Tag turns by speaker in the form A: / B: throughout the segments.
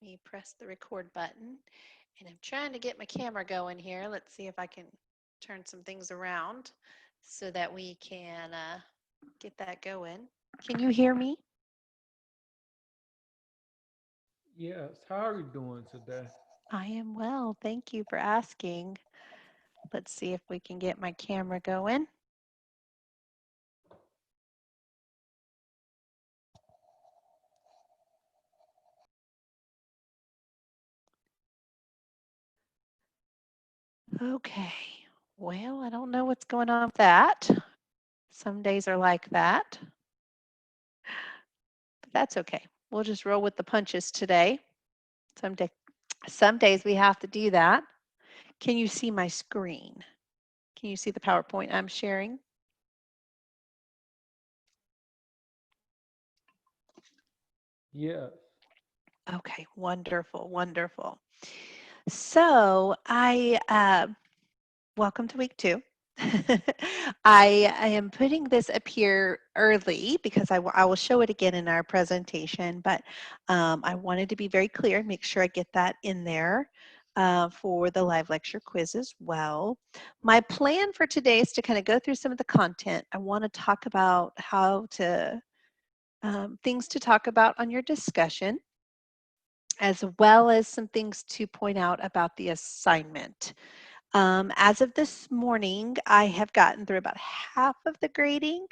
A: me press the record button, and I'm trying to get my camera going here. Let's see if I can turn some things around so that we can get that going. Can you hear me?
B: Yes, how are you doing today?
A: I am well. Thank you for asking. Let's see if we can get my camera going. Okay. Well, I don't know what's going on with that. Some days are like that, but that's okay. We'll just roll with the punches today. Someday, some days we have to do that. Can you see my screen? Can you see the PowerPoint I'm sharing?
B: Yes.
A: Okay, wonderful, wonderful. So welcome to week 2. I am putting this up here early because I will show it again in our presentation, but I wanted to be very clear, make sure I get that in there for the live lecture quiz as well. My plan for today is to kind of go through some of the content. I want to talk about how to, things to talk about on your discussion, as well as some things to point out about the assignment. As of this morning, I have gotten through about half of the grading.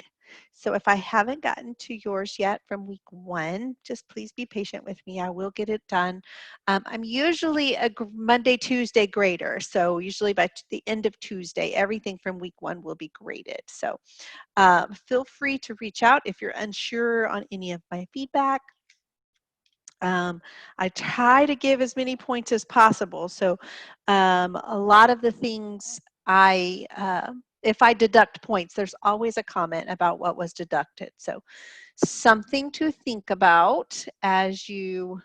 A: So if I haven't gotten to yours yet from week 1, just please be patient with me. I will get it done. I'm usually a Monday, Tuesday grader. So usually by the end of Tuesday, everything from week 1 will be graded. So feel free to reach out if you're unsure on any of my feedback. I try to give as many points as possible. So a lot of the things if I deduct points, there's always a comment about what was deducted. So something to think about as you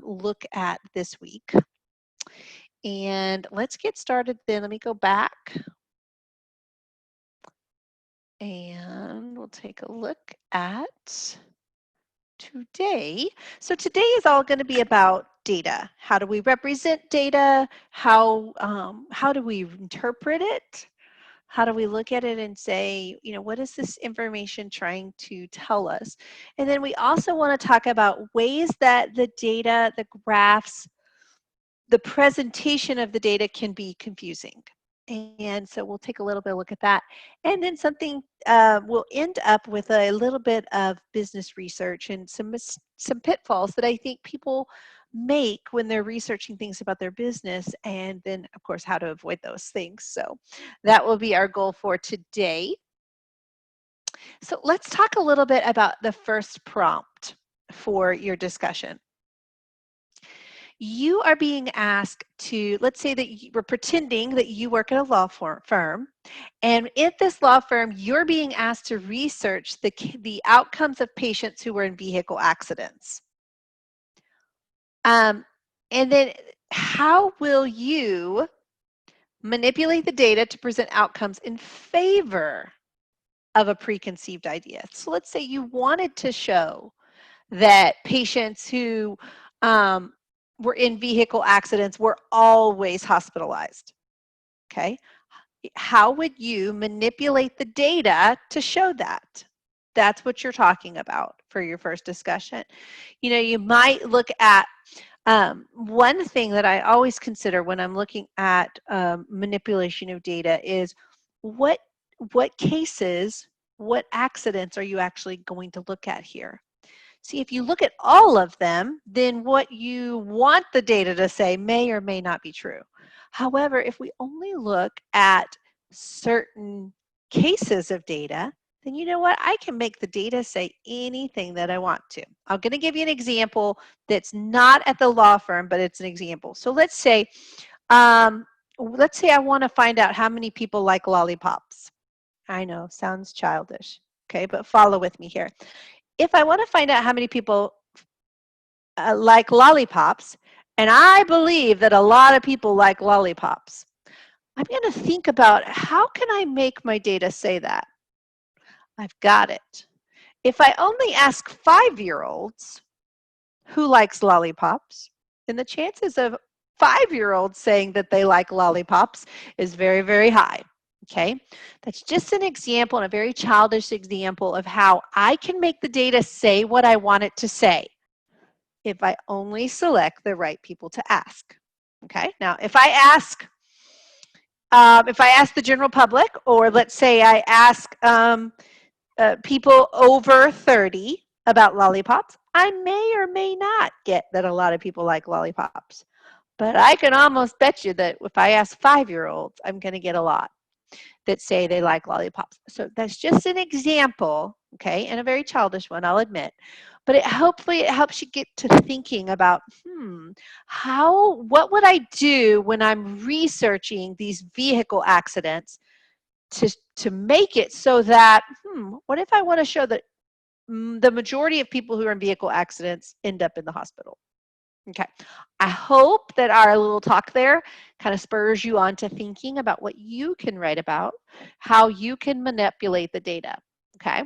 A: look at this week. And let's get started then. Let me go back and we'll take a look at today. So today is all going to be about data. How do we represent data? How do we interpret it? How do we look at it and say, you know, what is this information trying to tell us? And then we also want to talk about ways that the data, the graphs, the presentation of the data can be confusing. And so we'll take a little bit of a look at that. And then something, we'll end up with a little bit of business research and some pitfalls that I think people make when they're researching things about their business, and then of course how to avoid those things. So that will be our goal for today. So let's talk a little bit about the first prompt for your discussion. You are being asked to, let's say that we're pretending that you work at a law firm, and at this law firm, you're being asked to research the outcomes of patients who were in vehicle accidents. And then how will you manipulate the data to present outcomes in favor of a preconceived idea? So let's say you wanted to show that patients who were in vehicle accidents were always hospitalized. Okay. How would you manipulate the data to show that? That's what you're talking about for your first discussion. You know, you might look at one thing that I always consider when I'm looking at manipulation of data is what cases, what accidents are you actually going to look at here? See, if you look at all of them, then what you want the data to say may or may not be true. However, if we only look at certain cases of data, then you know what? I can make the data say anything that I want to. I'm going to give you an example that's not at the law firm, but it's an example. So let's say I want to find out how many people like lollipops. I know, sounds childish. Okay, but follow with me here. If I want to find out how many people like lollipops, and I believe that a lot of people like lollipops, I'm going to think about how can I make my data say that? I've got it. If I only ask 5-year-olds who likes lollipops, And the chances of 5-year-olds saying that they like lollipops is very, very high. Okay, that's just an example and a very childish example of how I can make the data say what I want it to say if I only select the right people to ask. Okay, now if I ask the general public, or let's say I ask people over 30 about lollipops, I may or may not get that a lot of people like lollipops. But I can almost bet you that if I ask 5-year-olds, I'm going to get a lot that say they like lollipops. So that's just an example, okay, and a very childish one, I'll admit. But hopefully it helps you get to thinking about, what would I do when I'm researching these vehicle accidents to make it so that, what if I want to show that the majority of people who are in vehicle accidents end up in the hospital? Okay, I hope that our little talk there kind of spurs you on to thinking about what you can write about, how you can manipulate the data, okay?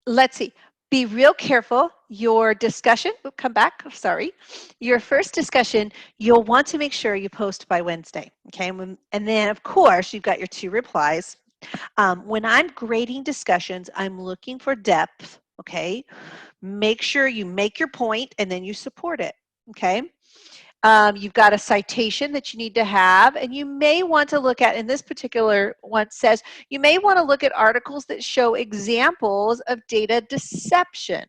A: Let's see. Be real careful. Your discussion, come back, sorry. Your first discussion, you'll want to make sure you post by Wednesday, okay? And then, of course, you've got your 2 replies. When I'm grading discussions, I'm looking for depth, okay? Make sure you make your point and then you support it, okay? You've got a citation that you need to have, and you may want to look at, in this particular one says, you may want to look at articles that show examples of data deception.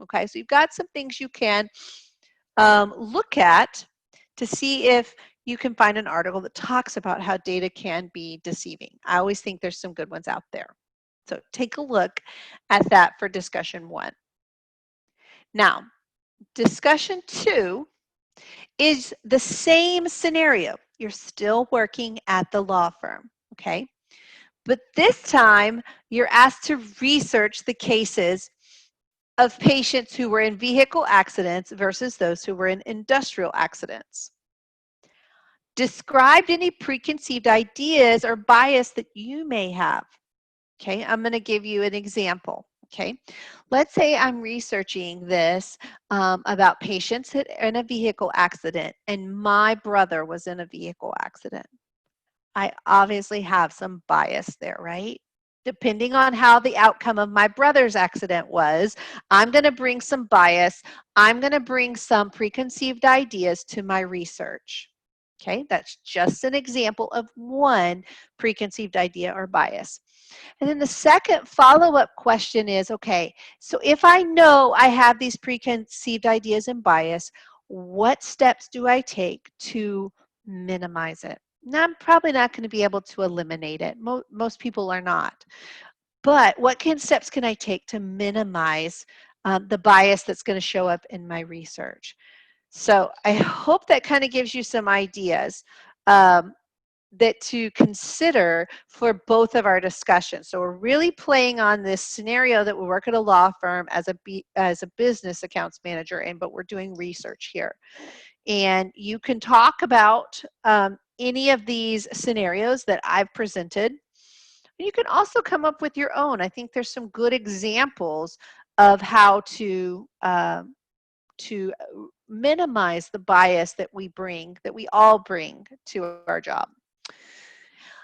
A: Okay, so you've got some things you can look at to see if you can find an article that talks about how data can be deceiving. I always think there's some good ones out there. So take a look at that for discussion 1. Now, discussion 2 is the same scenario. You're still working at the law firm, okay? But this time, you're asked to research the cases of patients who were in vehicle accidents versus those who were in industrial accidents. Describe any preconceived ideas or bias that you may have. Okay, I'm going to give you an example. Okay, let's say I'm researching this about patients in a vehicle accident, and my brother was in a vehicle accident. I obviously have some bias there, right? Depending on how the outcome of my brother's accident was, I'm going to bring some bias. I'm going to bring some preconceived ideas to my research. Okay, that's just an example of one preconceived idea or bias. And then the second follow-up question is, okay, so if I know I have these preconceived ideas and bias, what steps do I take to minimize it? Now, I'm probably not going to be able to eliminate it. Most people are not. But what steps can I take to minimize the bias that's going to show up in my research? So I hope that kind of gives you some ideas that to consider for both of our discussions. So we're really playing on this scenario that we work at a law firm as a business accounts manager, but we're doing research here. And you can talk about any of these scenarios that I've presented. You can also come up with your own. I think there's some good examples of how to minimize the bias that we all bring to our job.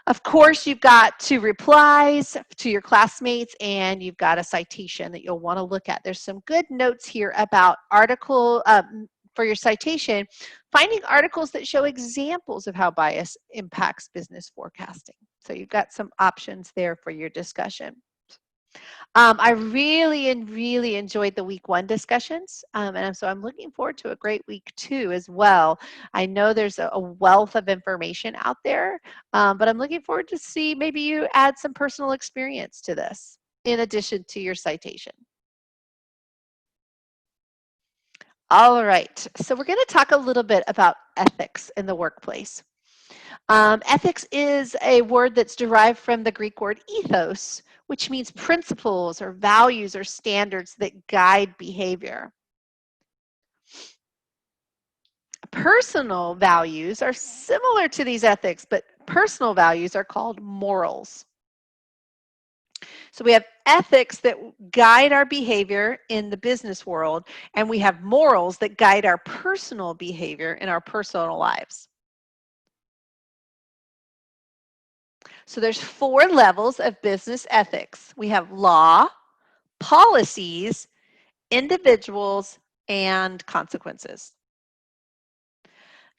A: Of course, you've got 2 replies to your classmates, and you've got a citation that you'll want to look at. There's some good notes here about for your citation, finding articles that show examples of how bias impacts business forecasting. So you've got some options there for your discussion. I really enjoyed the week 1 discussions, and so I'm looking forward to a great week 2 as well. I know there's a wealth of information out there, but I'm looking forward to see maybe you add some personal experience to this in addition to your citation. All right, so we're going to talk a little bit about ethics in the workplace. Ethics is a word that's derived from the Greek word ethos, which means principles or values or standards that guide behavior. Personal values are similar to these ethics, but personal values are called morals. So we have ethics that guide our behavior in the business world, and we have morals that guide our personal behavior in our personal lives. So there's 4 levels of business ethics. We have law, policies, individuals, and consequences.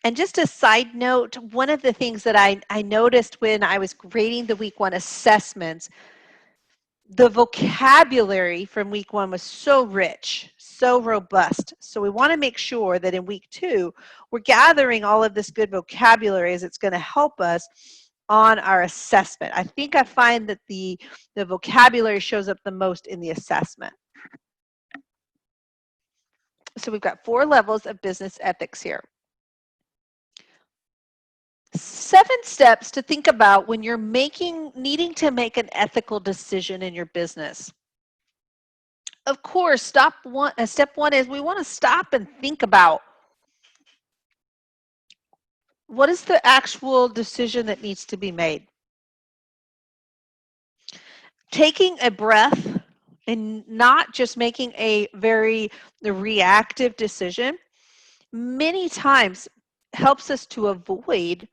A: And just a side note, one of the things that I noticed when I was grading the week 1 assessments, the vocabulary from week 1 was so rich, so robust. So we want to make sure that in week 2, we're gathering all of this good vocabulary as it's going to help us on our assessment. I think I find that the vocabulary shows up the most in the assessment. So we've got 4 levels of business ethics here. 7 steps to think about when you're needing to make an ethical decision in your business. Of course, step one is we want to stop and think about what is the actual decision that needs to be made. Taking a breath and not just making a very reactive decision many times helps us to avoid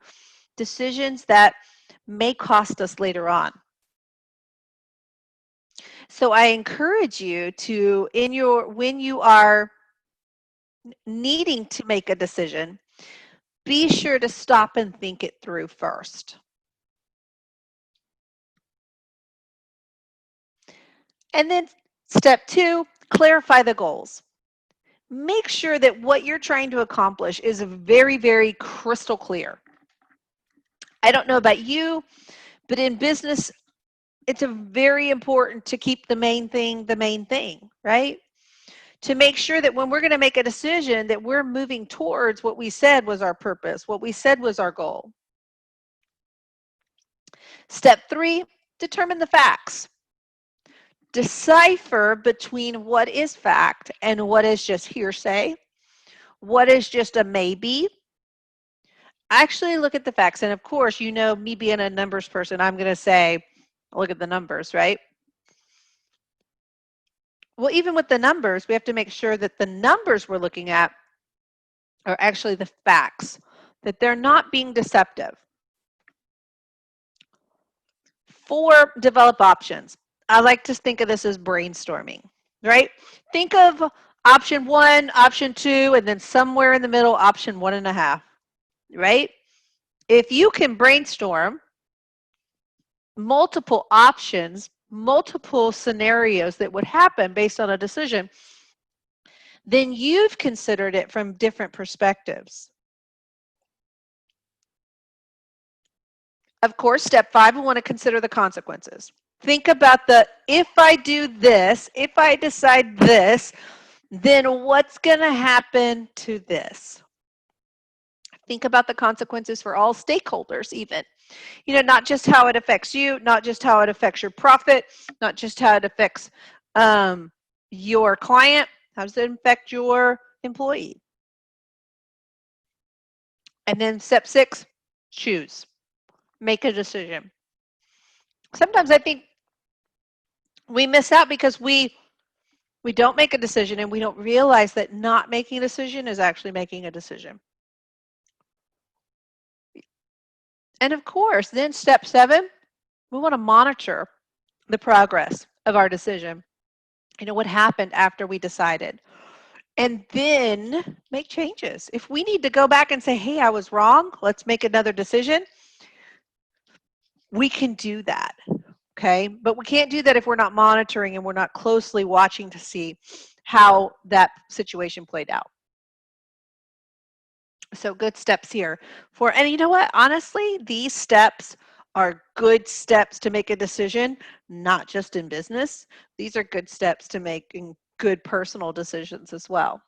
A: decisions that may cost us later on. So I encourage you to, when you are needing to make a decision, be sure to stop and think it through first. And then step 2, clarify the goals. Make sure that what you're trying to accomplish is very, very crystal clear. I don't know about you, but in business, it's very important to keep the main thing, right? To make sure that when we're going to make a decision that we're moving towards what we said was our purpose, what we said was our goal. Step 3, determine the facts. Decipher between what is fact and what is just hearsay, what is just a maybe. Actually look at the facts. And of course, you know, me being a numbers person, I'm going to say, look at the numbers, right? Well, even with the numbers, we have to make sure that the numbers we're looking at are actually the facts, that they're not being deceptive. 4, develop options. I like to think of this as brainstorming, right? Think of option 1, option 2, and then somewhere in the middle, option 1.5, right? If you can brainstorm multiple options, multiple scenarios that would happen based on a decision, then you've considered it from different perspectives. Of course, step 5, we want to consider the consequences. Think about if I do this, if I decide this, then what's going to happen to this? Think about the consequences for all stakeholders even. You know, not just how it affects you, not just how it affects your profit, not just how it affects your client, how does it affect your employee? And then step 6, choose. Make a decision. Sometimes I think we miss out because we don't make a decision and we don't realize that not making a decision is actually making a decision. And of course, then step 7, we want to monitor the progress of our decision. You know, what happened after we decided. And then make changes. If we need to go back and say, hey, I was wrong, let's make another decision, we can do that. Okay, but we can't do that if we're not monitoring and we're not closely watching to see how that situation played out. So good steps here. And you know what? Honestly, these steps are good steps to make a decision, not just in business. These are good steps to making good personal decisions as well.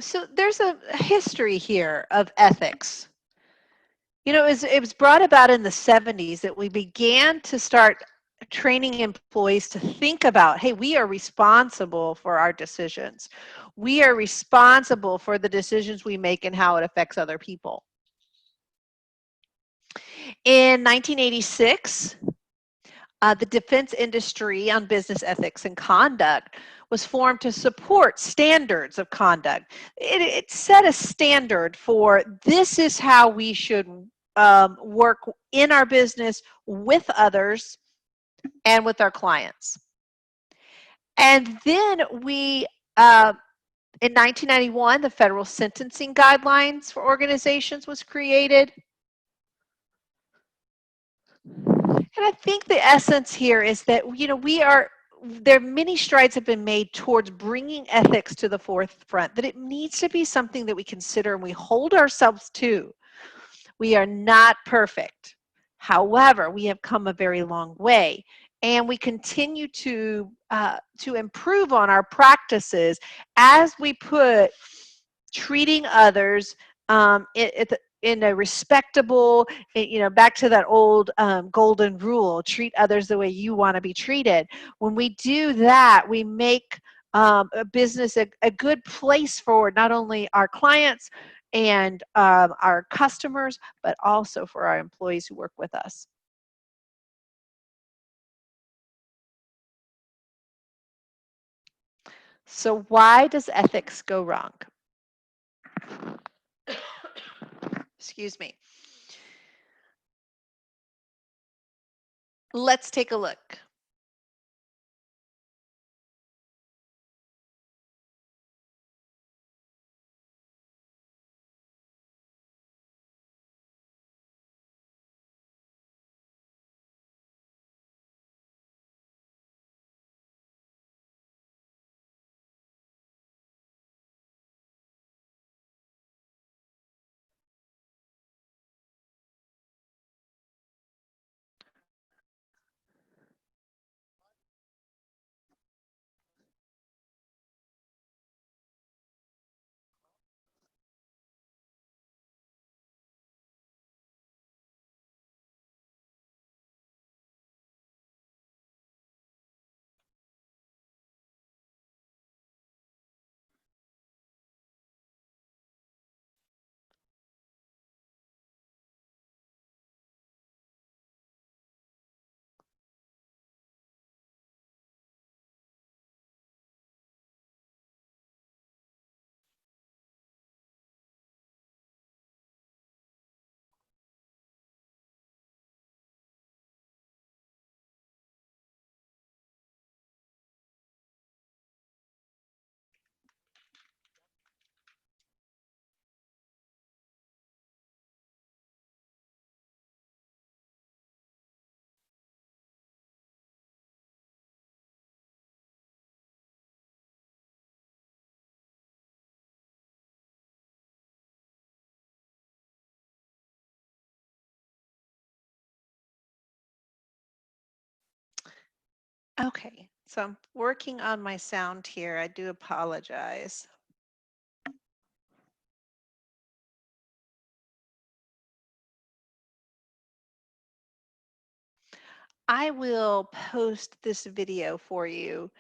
A: So there's a history here of ethics. You know, it was brought about in the 70s that we began to start training employees to think about, hey, we are responsible for our decisions. We are responsible for the decisions we make and how it affects other people. In 1986, the defense industry on business ethics and conduct was formed to support standards of conduct. It set a standard for this is how we should work in our business with others and with our clients. And then we, in 1991, the federal sentencing guidelines for organizations was created. And I think the essence here is that, there many strides have been made towards bringing ethics to the forefront, that it needs to be something that we consider and we hold ourselves to. We are not perfect. However, we have come a very long way, and we continue to improve on our practices as we put treating others in a respectable, back to that old golden rule, treat others the way you want to be treated. When we do that, we make a business a good place for not only our clients and our customers, but also for our employees who work with us. So why does ethics go wrong? Excuse me. Let's take a look. Okay, so I'm working on my sound here. I do apologize. I will post this video for you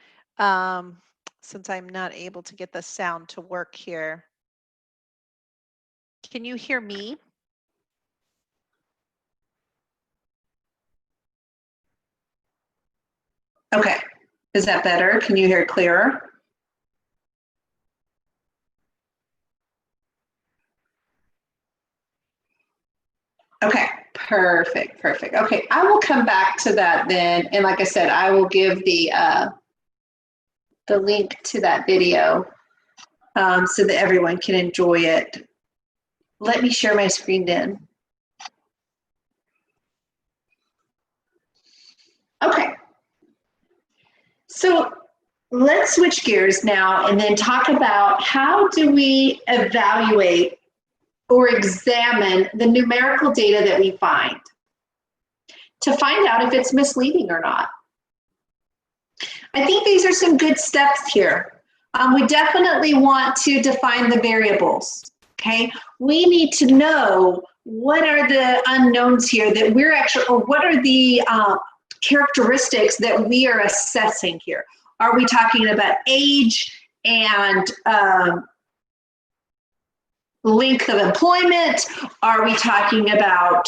A: since I'm not able to get the sound to work here. Can you hear me? Okay, is that better? Can you hear it clearer? Okay, perfect, perfect. Okay, I will come back to that then. And like I said, I will give the link to that video so that everyone can enjoy it. Let me share my screen then. Okay, so let's switch gears now and then talk about how do we evaluate or examine the numerical data that we find to find out if it's misleading or not. I think these are some good steps here. We definitely want to define the variables, okay? We need to know what are the unknowns here that we're actually, or what are the characteristics that we are assessing here. Are we talking about age and length of employment? Are we talking about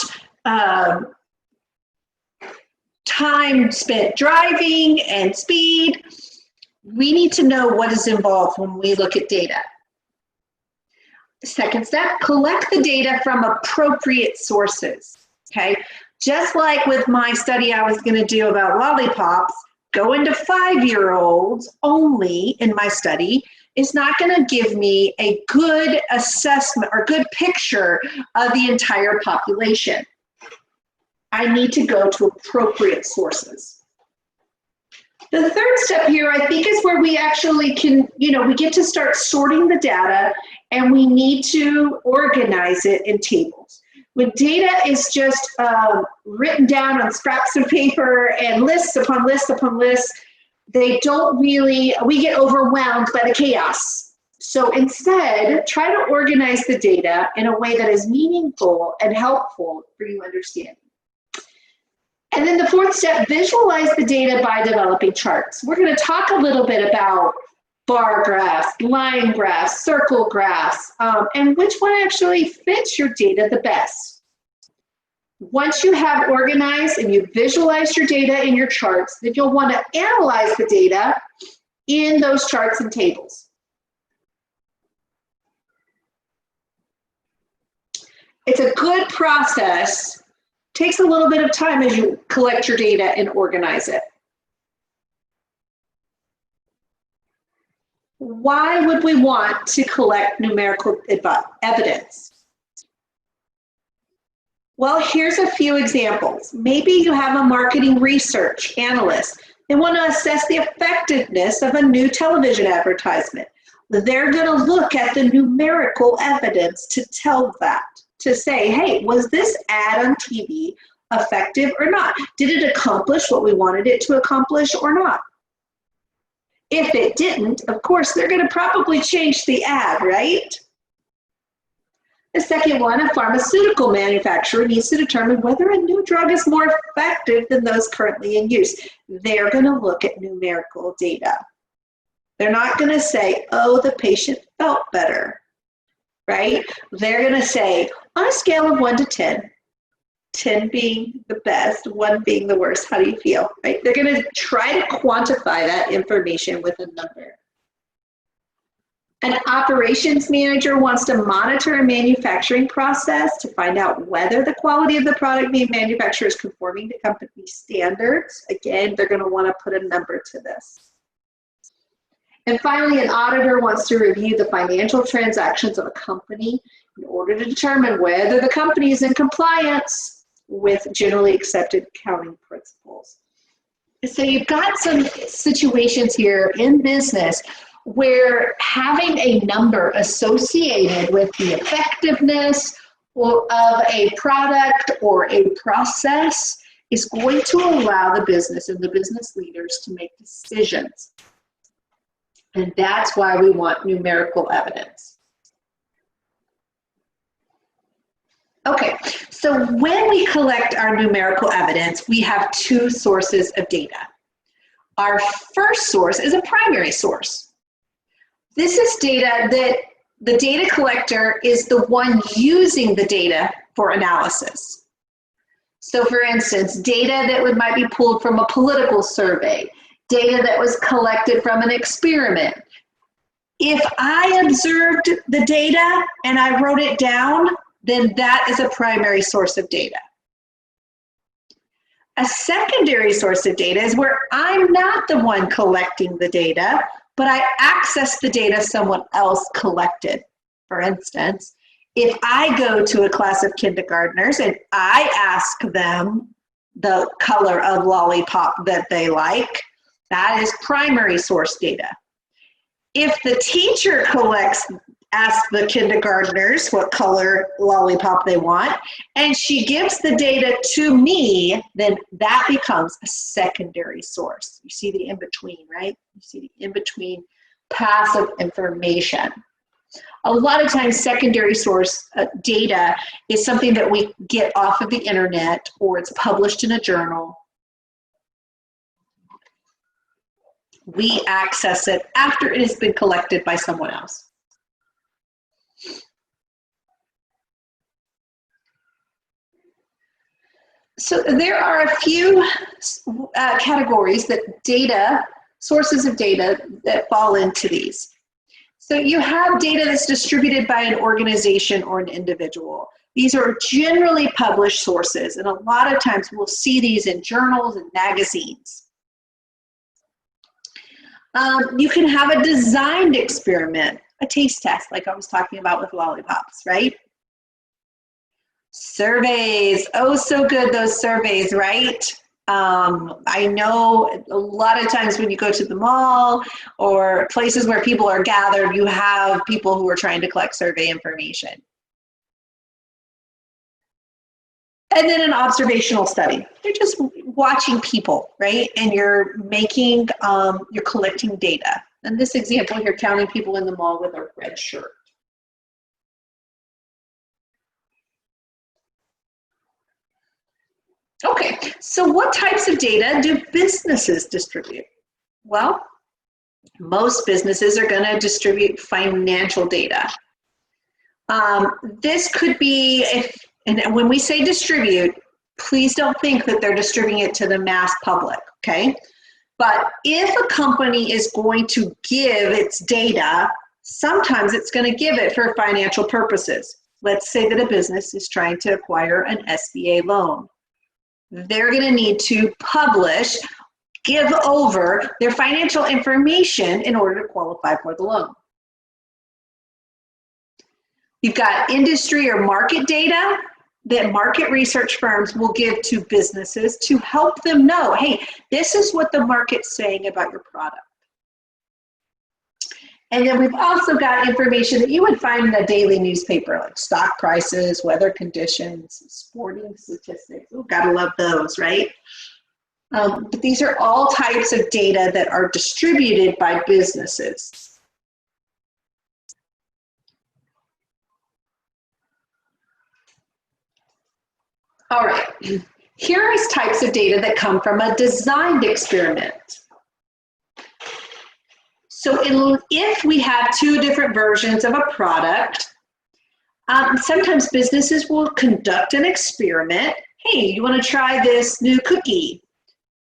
C: time spent driving and speed. We need to know what is involved when we look at data. Second step, collect the data from appropriate sources, okay? Just like with my study I was gonna do about lollipops, going to 5-year-olds only in my study is not gonna give me a good assessment or good picture of the entire population. I need to go to appropriate sources. The third step here, I think, is where we actually can, we get to start sorting the data, and we need to organize it in tables. When data is just written down on scraps of paper and lists upon lists upon lists, we get overwhelmed by the chaos. So instead, try to organize the data in a way that is meaningful and helpful for you understanding. And then the fourth step, visualize the data by developing charts. We're going to talk a little bit about bar graphs, line graphs, circle graphs, and which one actually fits your data the best. Once you have organized and you visualize your data in your charts, then you'll want to analyze the data in those charts and tables. It's a good process. Takes a little bit of time as you collect your data and organize it. Why would we want to collect numerical evidence? Well, here's a few examples. Maybe you have a marketing research analyst. They want to assess the effectiveness of a new television advertisement. They're going to look at the numerical evidence to tell that. To say, hey, was this ad on TV effective or not? Did it accomplish what we wanted it to accomplish or not? If it didn't, of course, they're going to probably change the ad, right? The second one, a pharmaceutical manufacturer needs to determine whether a new drug is more effective than those currently in use. They're going to look at numerical data. They're not going to say, oh, the patient felt better. Right? They're going to say, on a scale of 1 to 10, 10 being the best, 1 being the worst, how do you feel? Right? They're going to try to quantify that information with a number. An operations manager wants to monitor a manufacturing process to find out whether the quality of the product being manufactured is conforming to company standards. Again, they're going to want to put a number to this. And finally, an auditor wants to review the financial transactions of a company in order to determine whether the company is in compliance with generally accepted accounting principles. So you've got some situations here in business where having a number associated with the effectiveness of a product or a process is going to allow the business and the business leaders to make decisions. And that's why we want numerical evidence. Okay, so when we collect our numerical evidence, we have 2 sources of data. Our first source is a primary source. This is data that the data collector is the one using the data for analysis. So for instance, data that might be pulled from a political survey, data that was collected from an experiment. If I observed the data and I wrote it down, then that is a primary source of data. A secondary source of data is where I'm not the one collecting the data, but I access the data someone else collected. For instance, if I go to a class of kindergartners and I ask them the color of lollipop that they like, that is primary source data. If the teacher asks the kindergartners what color lollipop they want, and she gives the data to me, then that becomes a secondary source. You see the in-between, right? You see the in-between passive information. A lot of times secondary source data is something that we get off of the internet, or it's published in a journal. We access it after it has been collected by someone else. So there are a few categories sources of data that fall into these. So you have data that's distributed by an organization or an individual. These are generally published sources, and a lot of times we'll see these in journals and magazines. You can have a designed experiment, a taste test, like I was talking about with lollipops, right? Surveys, oh so good, those surveys, right? I know a lot of times when you go to the mall or places where people are gathered, you have people who are trying to collect survey information. And then an observational study. You're just watching people, right? And you're collecting data. In this example, you're counting people in the mall with a red shirt. Okay, so what types of data do businesses distribute? Well, most businesses are going to distribute financial data. This could be, and when we say distribute, please don't think that they're distributing it to the mass public, okay? But if a company is going to give its data, sometimes it's going to give it for financial purposes. Let's say that a business is trying to acquire an SBA loan. They're going to need to give over their financial information in order to qualify for the loan. You've got industry or market data that market research firms will give to businesses to help them know, hey, this is what the market's saying about your product. And then we've also got information that you would find in a daily newspaper, like stock prices, weather conditions, sporting statistics. Oh, gotta love those, right? But these are all types of data that are distributed by businesses. All right, here are types of data that come from a designed experiment. So if we have two different versions of a product, sometimes businesses will conduct an experiment. Hey, you want to try this new cookie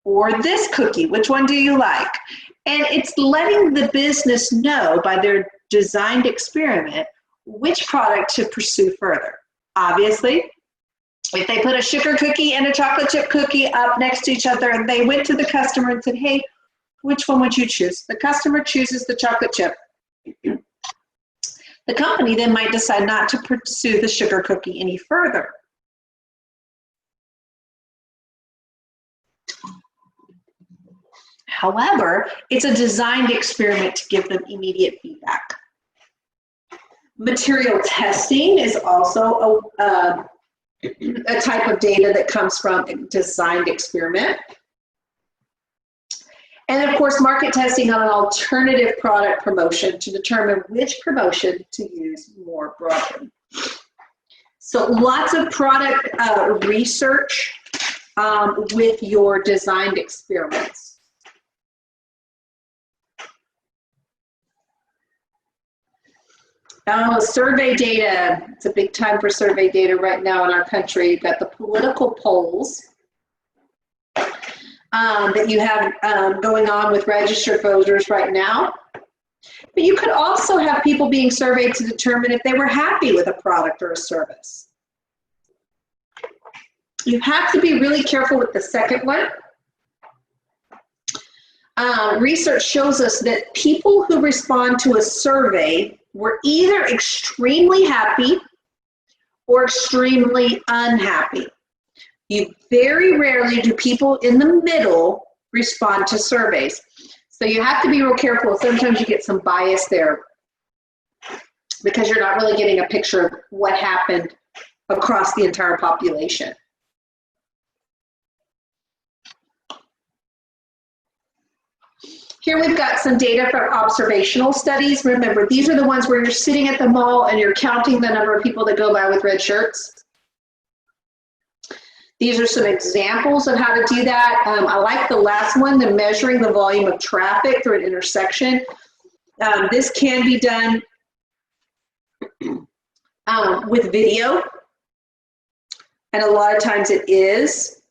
C: or this cookie? Which one do you like? And it's letting the business know by their designed experiment which product to pursue further. Obviously, if they put a sugar cookie and a chocolate chip cookie up next to each other and they went to the customer and said, hey, which one would you choose? The customer chooses the chocolate chip. The company then might decide not to pursue the sugar cookie any further. However, it's a designed experiment to give them immediate feedback. Material testing is also a type of data that comes from a designed experiment. And of course, market testing on an alternative product promotion to determine which promotion to use more broadly. So lots of product research with your designed experiments. Survey data, it's a big time for survey data right now in our country. You've got the political polls that you have going on with registered voters right now. But you could also have people being surveyed to determine if they were happy with a product or a service. You have to be really careful with the second one. Research shows us that people who respond to a survey were either extremely happy or extremely unhappy. You very rarely do people in the middle respond to surveys. So you have to be real careful. Sometimes you get some bias there because you're not really getting a picture of what happened across the entire population. Here we've got some data from observational studies. Remember, these are the ones where you're sitting at the mall and you're counting the number of people that go by with red shirts. These are some examples of how to do that. I like the last one, the measuring the volume of traffic through an intersection. This can be done with video, and a lot of times it is.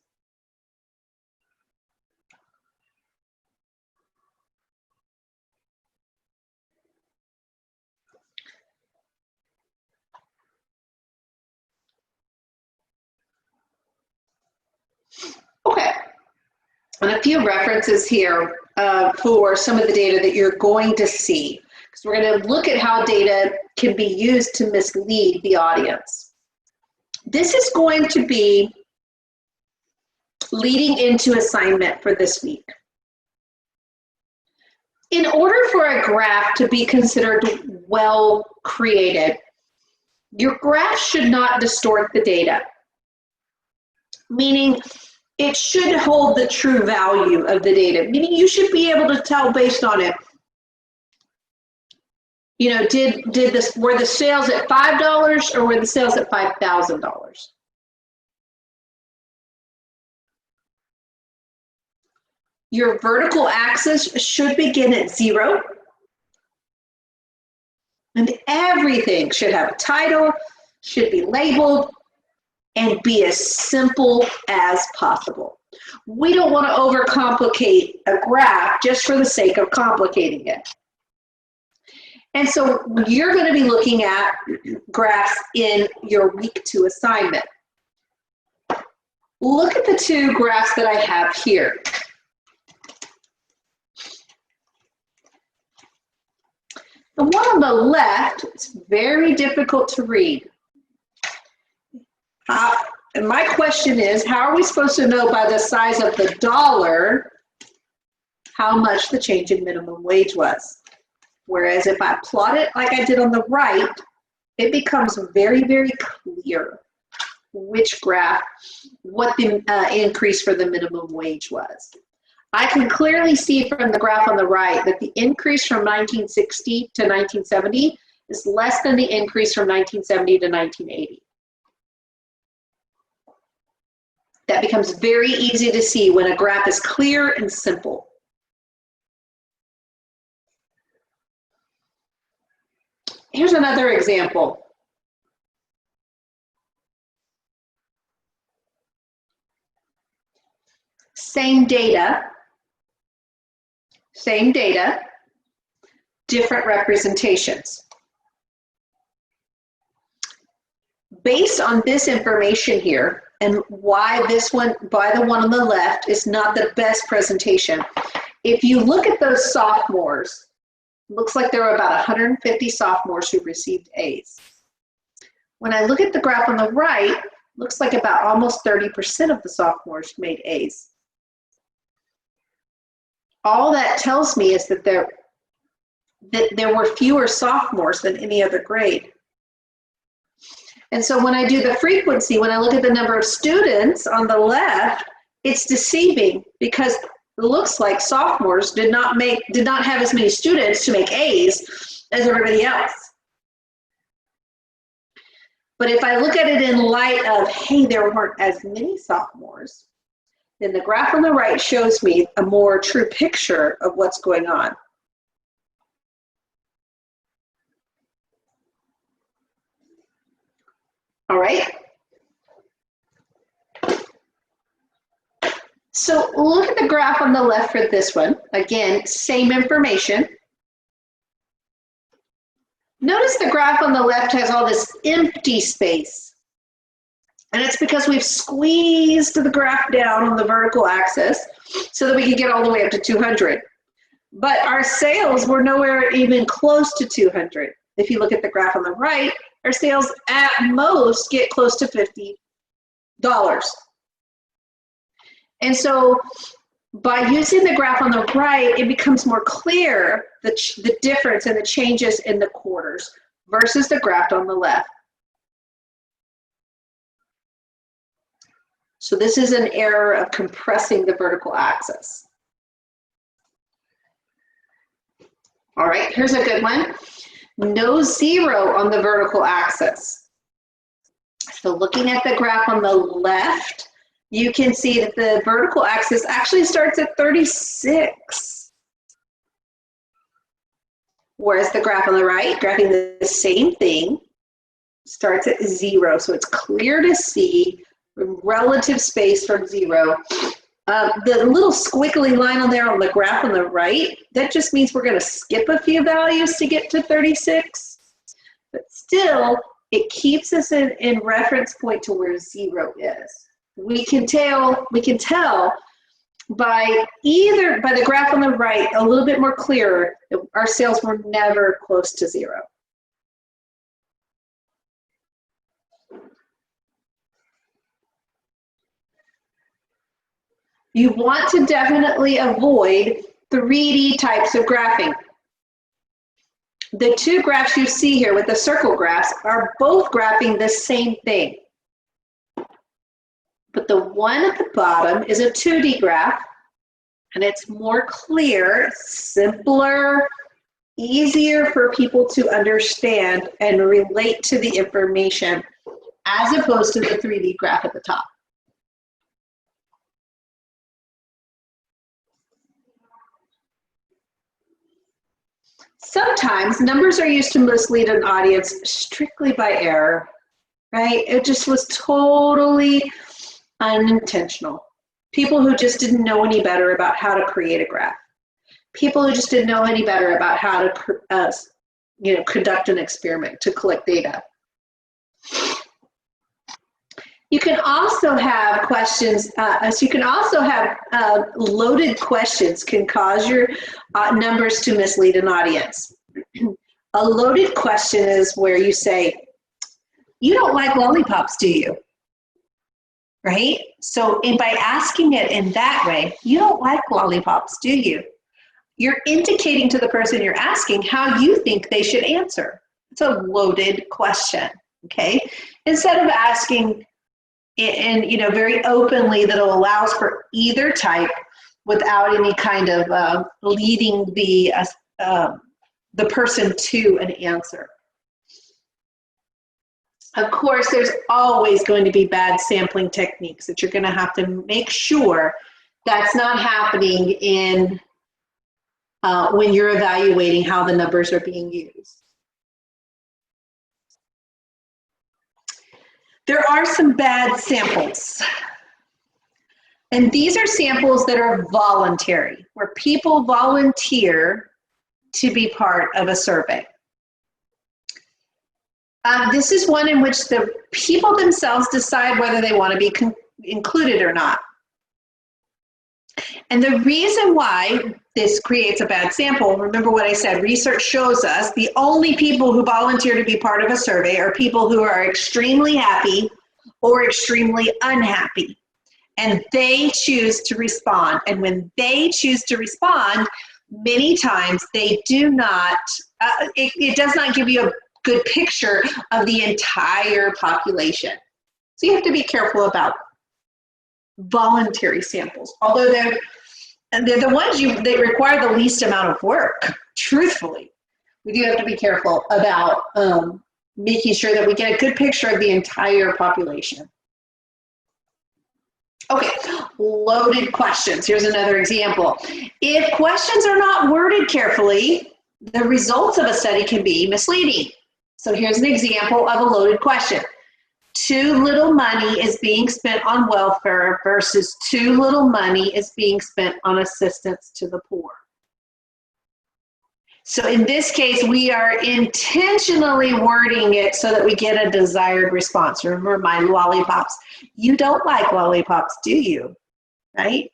C: And a few references here for some of the data that you're going to see. Because we're going to look at how data can be used to mislead the audience. This is going to be leading into assignment for this week. In order for a graph to be considered well created, your graph should not distort the data, meaning it should hold the true value of the data, meaning you should be able to tell based on it, you know, were the sales at $5 or were the sales at $5,000? Your vertical axis should begin at 0. And everything should have a title, should be labeled, and be as simple as possible. We don't want to overcomplicate a graph just for the sake of complicating it. And so you're going to be looking at graphs in your week 2 assignment. Look at the 2 graphs that I have here. The one on the left is very difficult to read. And my question is, how are we supposed to know by the size of the dollar how much the change in minimum wage was? Whereas if I plot it like I did on the right, it becomes very, very clear which graph, what the increase for the minimum wage was. I can clearly see from the graph on the right that the increase from 1960 to 1970 is less than the increase from 1970 to 1980. That becomes very easy to see when a graph is clear and simple. Here's another example. Same data, different representations. Based on this information here, and why this one, by the one on the left, is not the best presentation. If you look at those sophomores, looks like there were about 150 sophomores who received A's. When I look at the graph on the right, looks like about almost 30% of the sophomores made A's. All that tells me is that there were fewer sophomores than any other grade. And so when I do the frequency, when I look at the number of students on the left, it's deceiving because it looks like sophomores did not have as many students to make A's as everybody else. But if I look at it in light of, hey, there weren't as many sophomores, then the graph on the right shows me a more true picture of what's going on. All right. So look at the graph on the left for this one. Again, same information. Notice the graph on the left has all this empty space. And it's because we've squeezed the graph down on the vertical axis so that we can get all the way up to 200. But our sales were nowhere even close to 200. If you look at the graph on the right, our sales at most get close to $50. And so by using the graph on the right, it becomes more clear the difference and the changes in the quarters versus the graph on the left. So this is an error of compressing the vertical axis. All right, here's a good one. No zero on the vertical axis. So looking at the graph on the left, you can see that the vertical axis actually starts at 36. Whereas the graph on the right, graphing the same thing, starts at 0. So it's clear to see relative space from 0. The little squiggly line on there on the graph on the right, that just means we're going to skip a few values to get to 36. But still, it keeps us in reference point to where 0 is. We can tell by the graph on the right, a little bit more clearer, our sales were never close to zero. You want to definitely avoid 3D types of graphing. The two graphs you see here with the circle graphs are both graphing the same thing. But the one at the bottom is a 2D graph, and it's more clear, simpler, easier for people to understand and relate to the information, as opposed to the 3D graph at the top. Sometimes numbers are used to mislead an audience strictly by error, right? It just was totally unintentional. People who just didn't know any better about how to create a graph. People who just didn't know any better about how to conduct an experiment to collect data. You can also have questions, loaded questions can cause your numbers to mislead an audience. A loaded question is where you say, you don't like lollipops, do you? Right? So by asking it in that way, you don't like lollipops, do you? You're indicating to the person you're asking how you think they should answer. It's a loaded question, okay? Instead of asking very openly that allows for either type without any kind of leading the person to an answer. Of course, there's always going to be bad sampling techniques that you're going to have to make sure that's not happening in when you're evaluating how the numbers are being used. There are some bad samples. And these are samples that are voluntary, where people volunteer to be part of a survey. This is one in which the people themselves decide whether they want to be included or not. And the reason why this creates a bad sample, remember what I said, research shows us the only people who volunteer to be part of a survey are people who are extremely happy or extremely unhappy. And they choose to respond. And when they choose to respond, many times they do not, it does not give you a good picture of the entire population. So you have to be careful about voluntary samples, although they're the ones that require the least amount of work, truthfully. We do have to be careful about making sure that we get a good picture of the entire population. Okay, loaded questions. Here's another example. If questions are not worded carefully, the results of a study can be misleading. So here's an example of a loaded question. Too little money is being spent on welfare versus too little money is being spent on assistance to the poor. So in this case, we are intentionally wording it so that we get a desired response. Remember my lollipops. You don't like lollipops, do you? Right?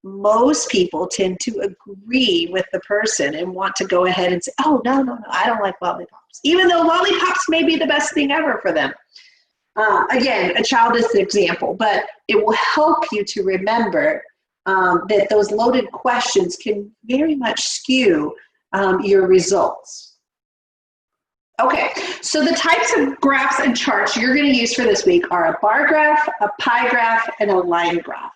C: Most people tend to agree with the person and want to go ahead and say, oh, no, I don't like lollipops. Even though lollipops may be the best thing ever for them. Again, a childish example, but it will help you to remember that those loaded questions can very much skew your results. Okay, so the types of graphs and charts you're going to use for this week are a bar graph, a pie graph, and a line graph.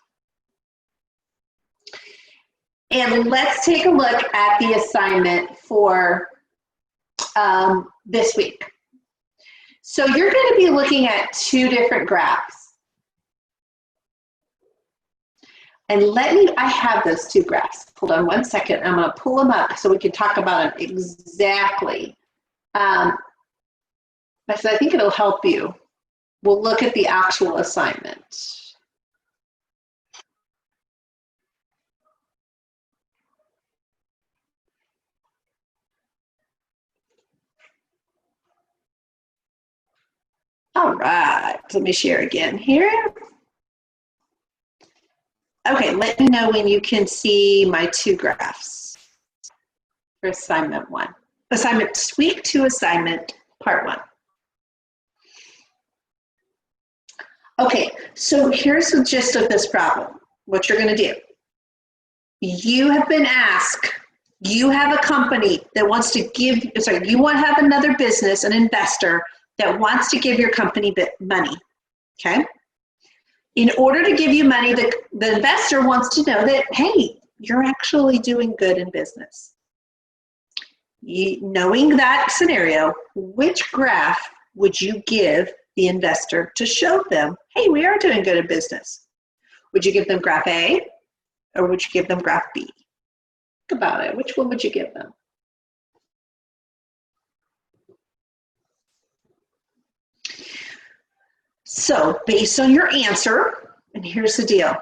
C: And let's take a look at the assignment for this week. So you're going to be looking at two different graphs. And I have those two graphs. Hold on one second. I'm going to pull them up so we can talk about them exactly. Because I think it'll help you. We'll look at the actual assignment. All right, let me share again here. Okay, let me know when you can see my two graphs for assignment 1. Assignment week 2 assignment part 1. Okay, so here's the gist of this problem. What you're going to do. You have been asked, you have a company that wants to give, sorry, you want to have another business, an investor that wants to give your company money, okay? In order to give you money, the investor wants to know that, hey, you're actually doing good in business. Knowing that scenario, which graph would you give the investor to show them, hey, we are doing good in business? Would you give them graph A or would you give them graph B? Think about it. Which one would you give them? So based on your answer, and here's the deal.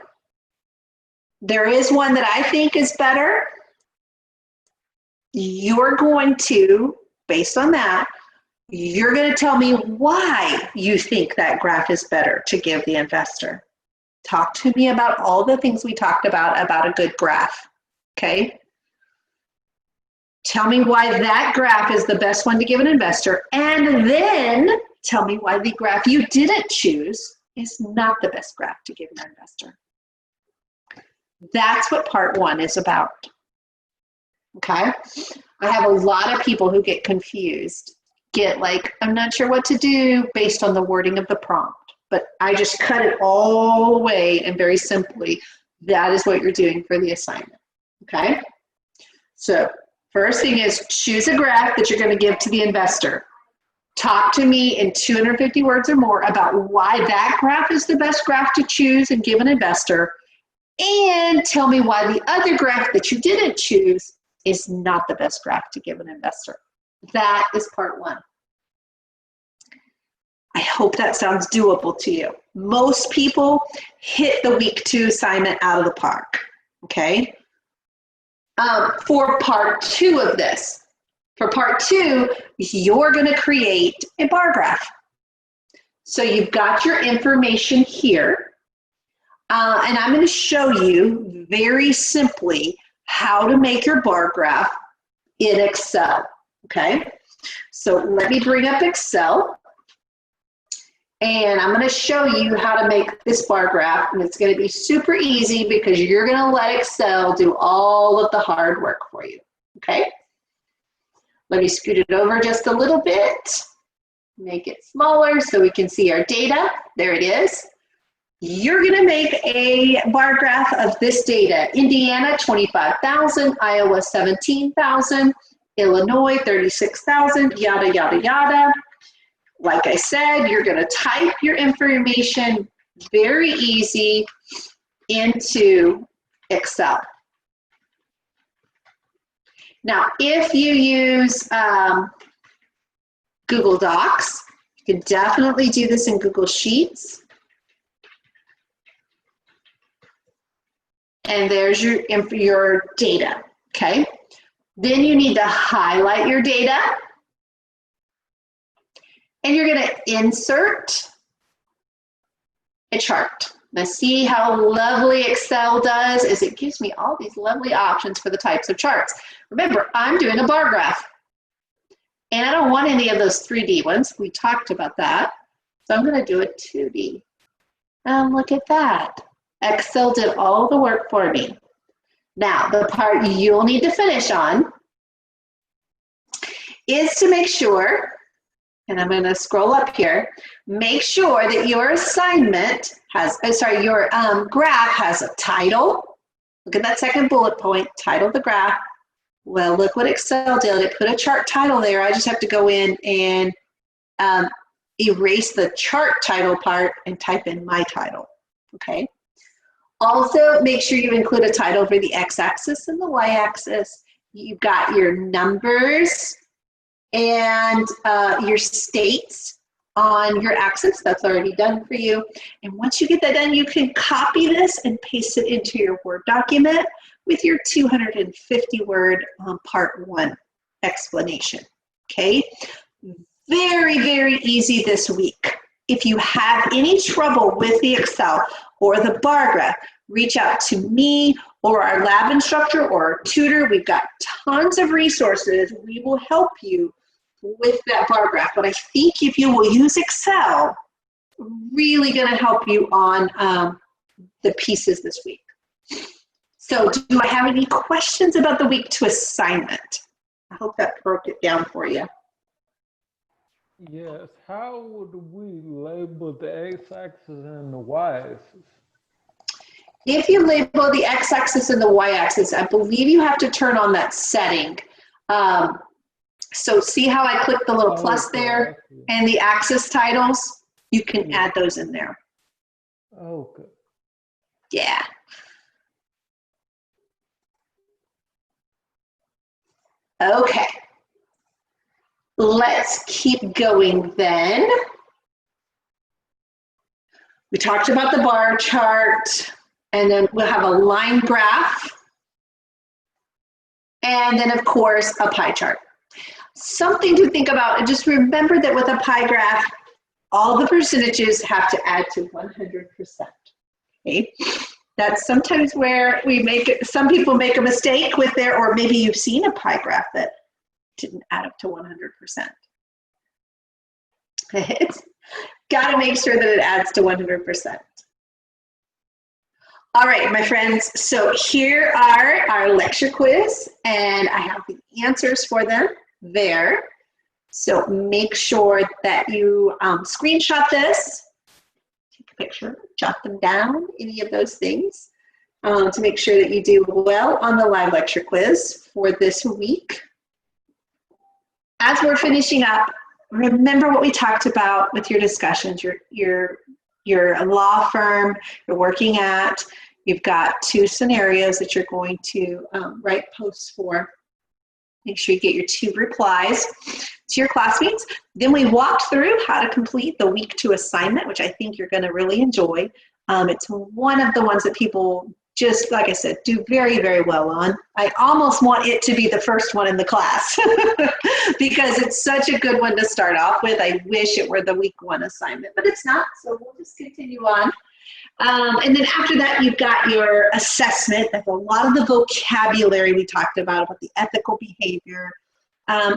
C: There is one that I think is better. You're going to, based on that, you're going to tell me why you think that graph is better to give the investor. Talk to me about all the things we talked about a good graph, okay? Tell me why that graph is the best one to give an investor, and then tell me why the graph you didn't choose is not the best graph to give your investor. That's what part 1 is about, okay? I have a lot of people who get confused, get like, I'm not sure what to do based on the wording of the prompt, but I just cut it all away and very simply, that is what you're doing for the assignment, okay? So first thing is choose a graph that you're going to give to the investor. Talk to me in 250 words or more about why that graph is the best graph to choose and give an investor, and tell me why the other graph that you didn't choose is not the best graph to give an investor. That is part 1. I hope that sounds doable to you. Most people hit the week 2 assignment out of the park, okay? For part 2 of this, for part 2, you're going to create a bar graph. So you've got your information here, and I'm going to show you very simply how to make your bar graph in Excel, okay? So let me bring up Excel, and I'm going to show you how to make this bar graph, and it's going to be super easy because you're going to let Excel do all of the hard work for you, okay? Let me scoot it over just a little bit, make it smaller so we can see our data. There it is. You're going to make a bar graph of this data. Indiana, 25,000, Iowa, 17,000, Illinois, 36,000, yada, yada, yada. Like I said, you're going to type your information very easy into Excel. Now, if you use Google Docs, you can definitely do this in Google Sheets. And there's your data, okay? Then you need to highlight your data. And you're going to insert a chart. Now see how lovely Excel does is it gives me all these lovely options for the types of charts. Remember, I'm doing a bar graph. And I don't want any of those 3D ones. We talked about that. So I'm going to do a 2D. Look at that. Excel did all the work for me. Now, the part you'll need to finish on is to make sure, and I'm going to scroll up here, make sure that your assignment has, your graph has a title. Look at that second bullet point, title of the graph. Well, look what Excel did. It put a chart title there. I just have to go in and erase the chart title part and type in my title, okay? Also, make sure you include a title for the x-axis and the y-axis. You've got your numbers and your states on your axis. That's already done for you. And once you get that done, you can copy this and paste it into your Word document with your 250-word part 1 explanation, okay? Very, very easy this week. If you have any trouble with the Excel or the bar graph, reach out to me or our lab instructor or our tutor. We've got tons of resources. We will help you with that bar graph. But I think if you will use Excel, really going to help you on the pieces this week. So do I have any questions about the week 2 assignment? I hope that broke it down for you.
B: Yes. How would we label the x-axis and the y-axis?
C: If you label the x-axis and the y-axis, I believe you have to turn on that setting. So see how I clicked the little plus there and the axis titles? You can add those in there.
B: Okay.
C: Yeah. Okay. Let's keep going then. We talked about the bar chart, and then we'll have a line graph, and then of course a pie chart. Something to think about, and just remember that with a pie graph, all the percentages have to add to 100%. Okay? That's sometimes where we make it, some people make a mistake with their, or maybe you've seen a pie graph that didn't add up to 100%. It's got to make sure that it adds to 100%. All right, my friends, so here are our lecture quiz, and I have the answers for them there. So make sure that you screenshot this, take a picture, jot them down, any of those things, to make sure that you do well on the live lecture quiz for this week. As we're finishing up, remember what we talked about with your discussions. You're a law firm, you're working at, you've got 2 scenarios that you're going to write posts for. Make sure you get your 2 replies to your classmates. Then we walked through how to complete the week 2 assignment, which I think you're going to really enjoy. It's one of the ones that people just, like I said, do very, very well on. I almost want it to be the first one in the class because it's such a good one to start off with. I wish it were the week 1 assignment, but it's not, so we'll just continue on. And then after that, you've got your assessment. That's a lot of the vocabulary we talked about the ethical behavior,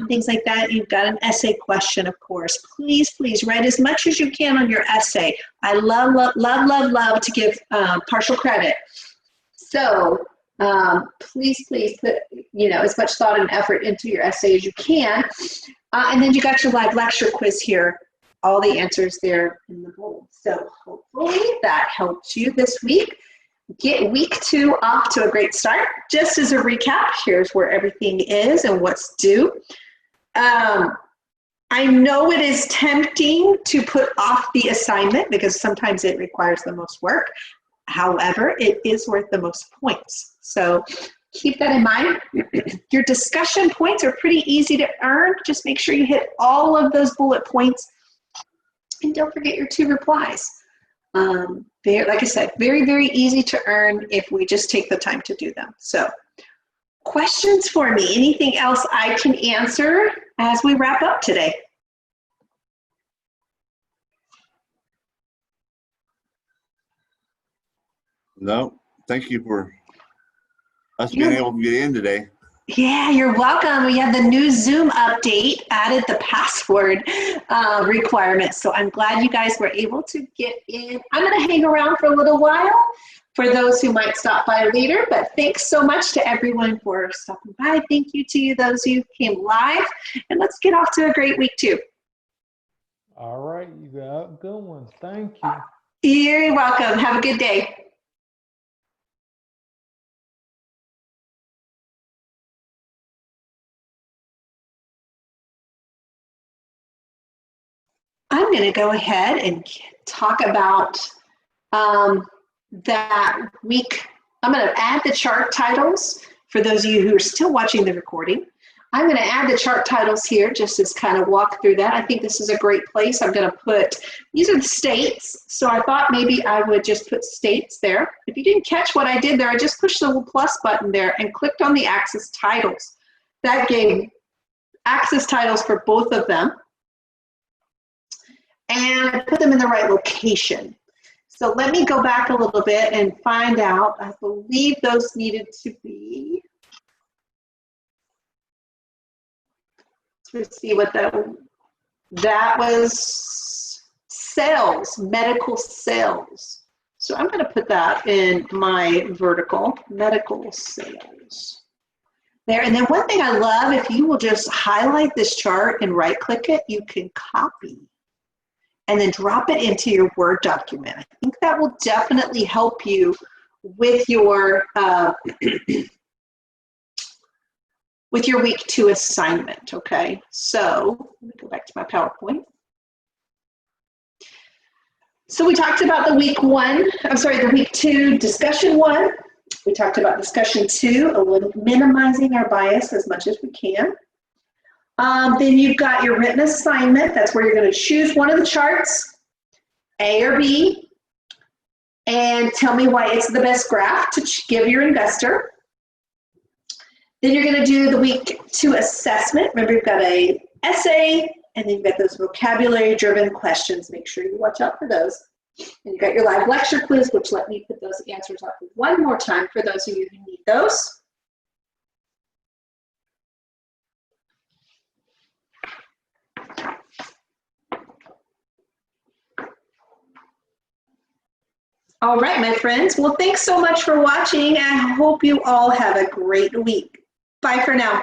C: things like that. You've got an essay question, of course. Please, please write as much as you can on your essay. I love, love, love, love, love to give partial credit. So please, please put as much thought and effort into your essay as you can. And then you got your live lecture quiz here. All the answers there in the bold. So hopefully that helped you this week. Get week 2 off to a great start. Just as a recap, here's where everything is and what's due. I know it is tempting to put off the assignment because sometimes it requires the most work. However, it is worth the most points. So keep that in mind. Your discussion points are pretty easy to earn. Just make sure you hit all of those bullet points. And don't forget your 2 replies. Like I said, very, very easy to earn if we just take the time to do them. So questions for me? Anything else I can answer as we wrap up today?
D: No, thank you for us being able to get in today.
C: Yeah, you're welcome. We have the new Zoom update, added the password requirements. So I'm glad you guys were able to get in. I'm going to hang around for a little while for those who might stop by later. But thanks so much to everyone for stopping by. Thank you to you, those who came live. And let's get off to a great week too.
B: All right, you got a good one. Thank you.
C: You're welcome. Have a good day. I'm going to go ahead and talk about that week. I'm going to add the chart titles for those of you who are still watching the recording. I'm going to add the chart titles here just as kind of walk through that. I think this is a great place. I'm going to put, these are the states. So I thought maybe I would just put states there. If you didn't catch what I did there, I just pushed the little plus button there and clicked on the axis titles. That gave axis titles for both of them. And put them in the right location. So let me go back a little bit and find out. I believe those needed to be. Let's see what that was. Cells, medical cells. So I'm going to put that in my vertical, medical cells. There, and then one thing I love, if you will just highlight this chart and right click it, you can copy and then drop it into your Word document. I think that will definitely help you with your week 2 assignment, okay? So let me go back to my PowerPoint. So we talked about the the week 2 discussion 1. We talked about discussion 2, minimizing our bias as much as we can. Then you've got your written assignment. That's where you're going to choose one of the charts, A or B, and tell me why it's the best graph to give your investor. Then you're going to do the week 2 assessment. Remember, you've got an essay, and then you've got those vocabulary-driven questions. Make sure you watch out for those. And you've got your live lecture quiz, which let me put those answers up one more time for those of you who need those. All right, my friends. Well, thanks so much for watching. I hope you all have a great week. Bye for now.